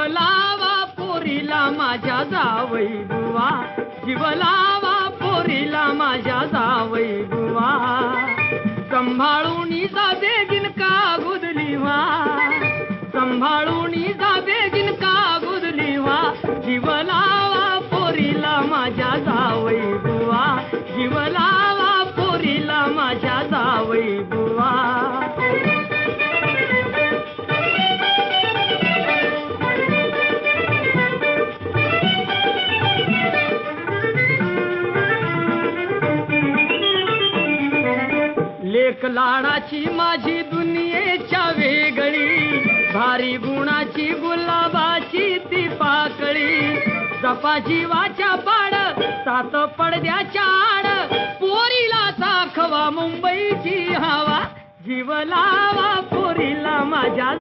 लावा पोरीला माझ्या जावई बुवा, जीव लावा पोरीला माझ्या जावई बुवा. संभाळून जा बेगीन का गुदली व्हा, संभाळून जा बेगीन का गुदली व्हा. जीव लावा पोरीला माझ्या जावई बुवा, जीव लावा पोरीला माझ्या जावई बुवा. लेक लाडाची माझी दुनियेच्या वेगळी, भारी गुणाची गुलाबाची ती पाकळी. जपा जीवाच्या पाड सात पडद्याच्या आड, पोरीला दाखवा मुंबईची हवा. जीव लावा पोरीला माझ्या